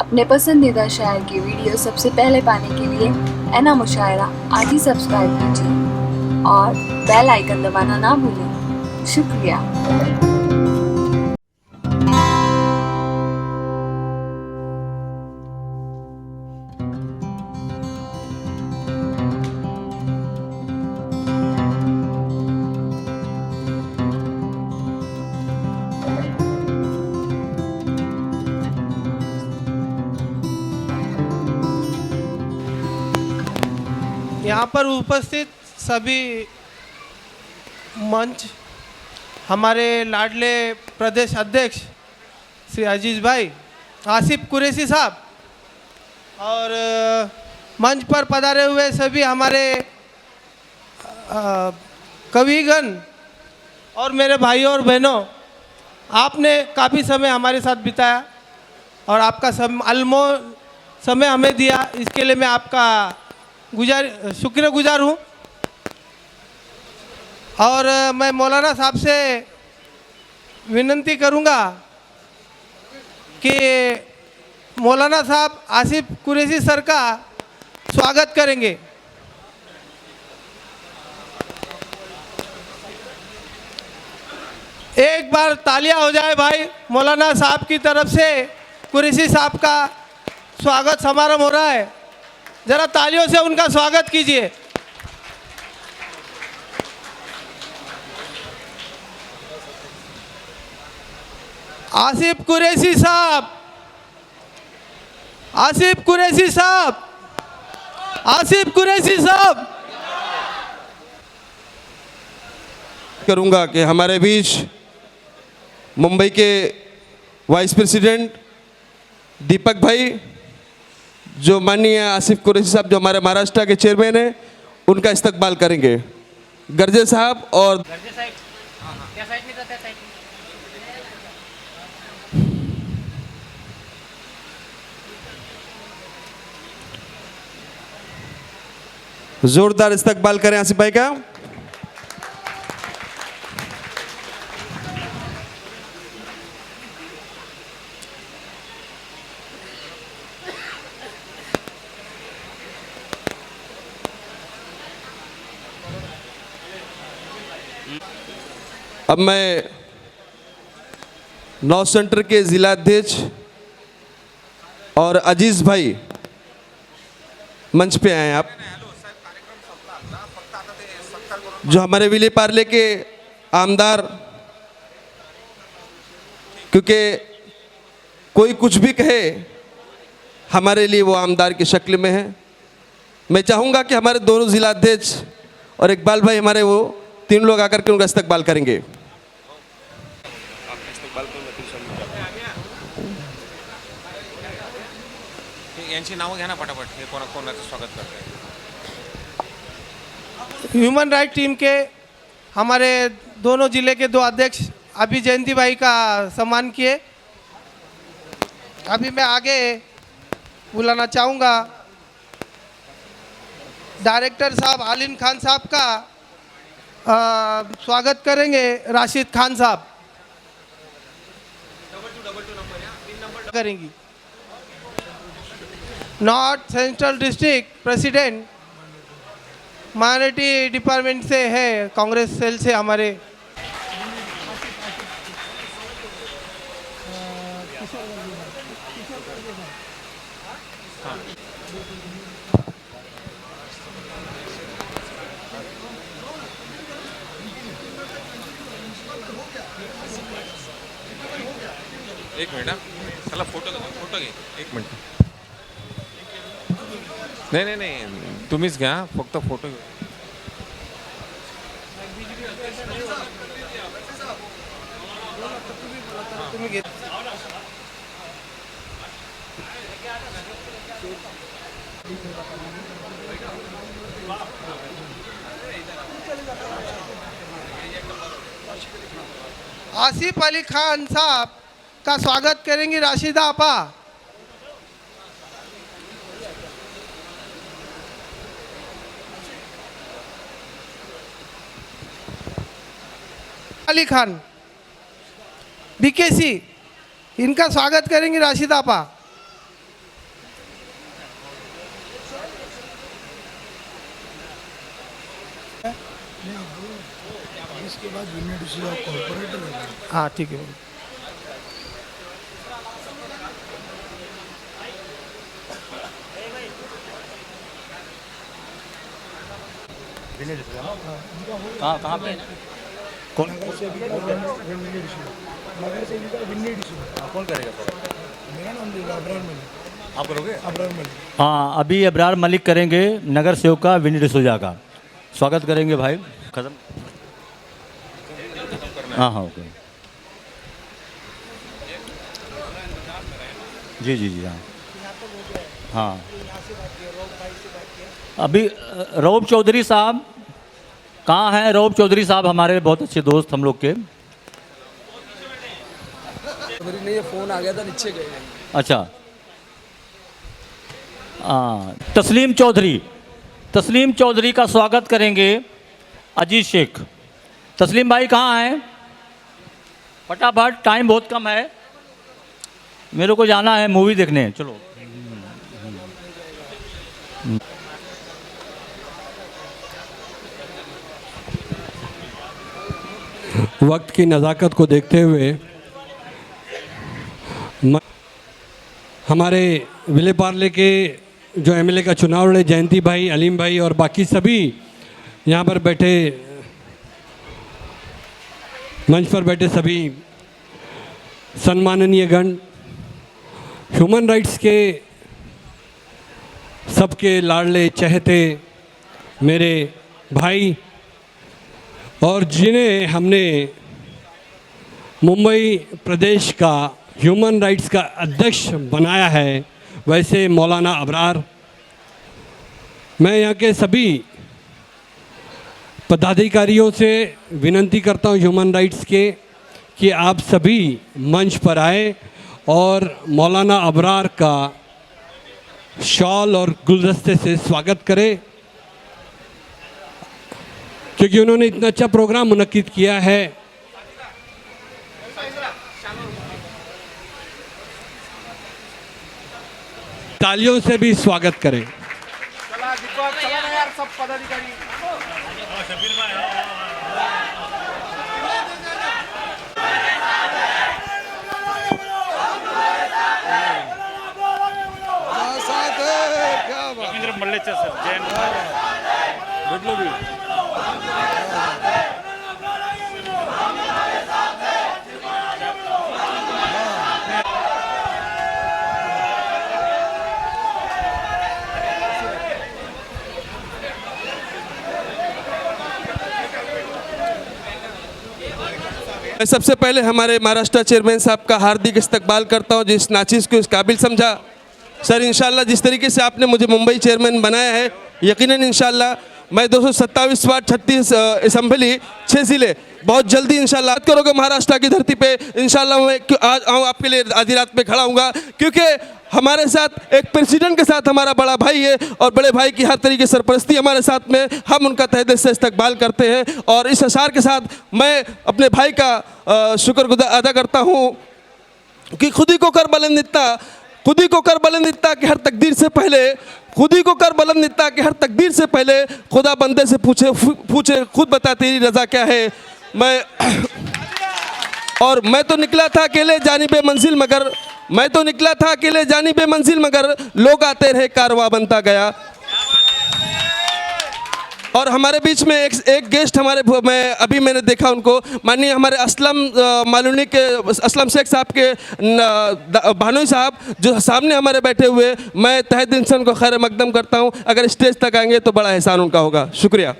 अपने पसंदीदा शायर की वीडियो सबसे पहले पाने के लिए एना मुशायरा आज ही सब्सक्राइब कीजिए और बेल आइकन दबाना ना भूलें। शुक्रिया। यहाँ पर उपस्थित सभी मंच, हमारे लाडले प्रदेश अध्यक्ष श्री अजीज भाई, आसिफ कुरैशी साहब और मंच पर पधारे हुए सभी हमारे कविगण और मेरे भाइयों और बहनों, आपने काफ़ी समय हमारे साथ बिताया और आपका अनमोल समय हमें दिया, इसके लिए मैं आपका शुक्रगुजार हूँ। और मैं मौलाना साहब से विनती करूँगा कि मौलाना साहब आसिफ कुरैशी सर का स्वागत करेंगे। एक बार तालियां हो जाए भाई, मौलाना साहब की तरफ से कुरैशी साहब का स्वागत समारोह हो रहा है, जरा तालियों से उनका स्वागत कीजिए। आसिफ कुरैशी साहब, आसिफ कुरैशी साहब, आसिफ कुरैशी साहब। करूंगा कि हमारे बीच मुंबई के वाइस प्रेसिडेंट दीपक भाई, जो माननीय आसिफ कुरैशी साहब जो हमारे महाराष्ट्र के चेयरमैन हैं, उनका इस्तकबाल करेंगे। गर्जे साहब और जोरदार इस्तकबाल करें आसिफ भाई का। अब मैं नौ सेंटर के जिलाध्यक्ष और अजीज भाई मंच पे आए। आप जो हमारे विले पार्ले के आमदार, क्योंकि कोई कुछ भी कहे हमारे लिए वो आमदार की शक्ल में है। मैं चाहूँगा कि हमारे दोनों जिलाध्यक्ष और इकबाल भाई, हमारे वो तीन लोग आकर के उनका इस्तकबाल करेंगे। यांची नावं घ्या ना फटाफट, हे कोणाचं स्वागत करते हैं। ह्यूमन राइट टीम के हमारे दोनों जिले के दो अध्यक्ष अभी जयंती भाई का सम्मान किए। अभी मैं आगे बुलाना चाहूँगा डायरेक्टर साहब आलिम खान साहब का स्वागत करेंगे। राशिद खान साहब करेंगी। North central district president minority department से है, कांग्रेस सेल से हमारे एक मिनिट, चला फोटो घे, एक मिनिट। नाही, तुम्हीच घ्या, फक्त फोटो घ्या। आसिफ अली खान साहब का स्वागत करेंगी राशिदा आपा। अली खान बीकेसी, इनका स्वागत करेंगी राशिदा आपा। इसके बाद विनय डिसूजा कॉर्पोरेटर है। हाँ ठीक है। कहाँ पे कौन नगर सेविका विनय डिसूजा, नगर सेविका विनय डिसूजा। कौन करेगा सर? मेरा नाम देगा अब्रार मलिक। आप करोगे? अब्रार मलिक। हाँ, अभी अब्रार मलिक करेंगे नगर सेवका विनय डिसूजा का। स्वागत करेंगे भाई। खत्म। हाँ हाँ ओके। जी जी जी हाँ हाँ। अभी रऊफ चौधरी साहब कहाँ हैं? रऊफ चौधरी साहब हमारे बहुत अच्छे दोस्त हम लोग के। नहीं, फोन आ गया था, नीचे गए। अच्छा तस्लीम चौधरी, तस्लीम चौधरी का स्वागत करेंगे अजीत शेख। तस्लीम भाई कहाँ हैं? फटाफट, टाइम बहुत कम है, मेरे को जाना है मूवी देखने। चलो। वक्त की नज़ाकत को देखते हुए हमारे विले पार्ले के जो एमएलए का चुनाव लड़े जयंती भाई, अलीम भाई और बाकी सभी यहाँ पर बैठे, मंच पर बैठे सभी सम्माननीय गण, ह्यूमन राइट्स के सबके लाडले चहेते मेरे भाई, और जिन्हें हमने मुंबई प्रदेश का ह्यूमन राइट्स का अध्यक्ष बनाया है, वैसे मौलाना अबरार, मैं यहाँ के सभी पदाधिकारियों से विनती करता हूँ ह्यूमन राइट्स के कि आप सभी मंच पर आए और मौलाना अबरार का शॉल और गुलदस्ते से स्वागत करें, क्योंकि उन्होंने इतना अच्छा प्रोग्राम मुनक्किद किया है। तालियों से भी स्वागत करें। मैं सबसे पहले हमारे महाराष्ट्र चेयरमैन साहब का हार्दिक इस्तकबाल करता हूं, जिस नाचीज़ को इस काबिल समझा। सर इंशाल्लाह जिस तरीके से आपने मुझे मुंबई चेयरमैन बनाया है, यकीनन इंशाल्लाह मैं 227 वार्ड 36 असम्बली 6 ज़िले बहुत जल्दी इंशाल्लाह करोगे महाराष्ट्र की धरती पे। इंशाल्लाह मैं आज आऊँ आपके लिए आधी रात पे खड़ा हूँगा, क्योंकि हमारे साथ एक प्रेसिडेंट के साथ हमारा बड़ा भाई है और बड़े भाई की हर तरीके सरपरस्ती हमारे साथ में, हम उनका तहे दिल से इस्तकबाल करते हैं। और इस अशार के साथ मैं अपने भाई का शुक्रगुजार अदा करता हूँ कि खुदी को कर बुलंद इतना, खुदी को कर बुलंद इतना कि हर तकदीर से पहले, खुदी को कर बुलंद इतना कि हर तकदीर से पहले खुदा बंदे से पूछे खुद बता तेरी रज़ा क्या है। और मैं तो निकला था अकेले जानिबे मंजिल, मगर मैं तो निकला था अकेले जानिबे मंजिल, मगर लोग आते रहे कारवां बनता गया। और हमारे बीच में एक गेस्ट मैंने देखा उनको, माननीय हमारे असलम मालूनी के असलम शेख साहब के भानोई साहब जो सामने हमारे बैठे हुए, मैं तहे दिल से उनको खैर मकदम करता हूँ। अगर स्टेज तक आएंगे तो बड़ा एहसान उनका होगा। शुक्रिया।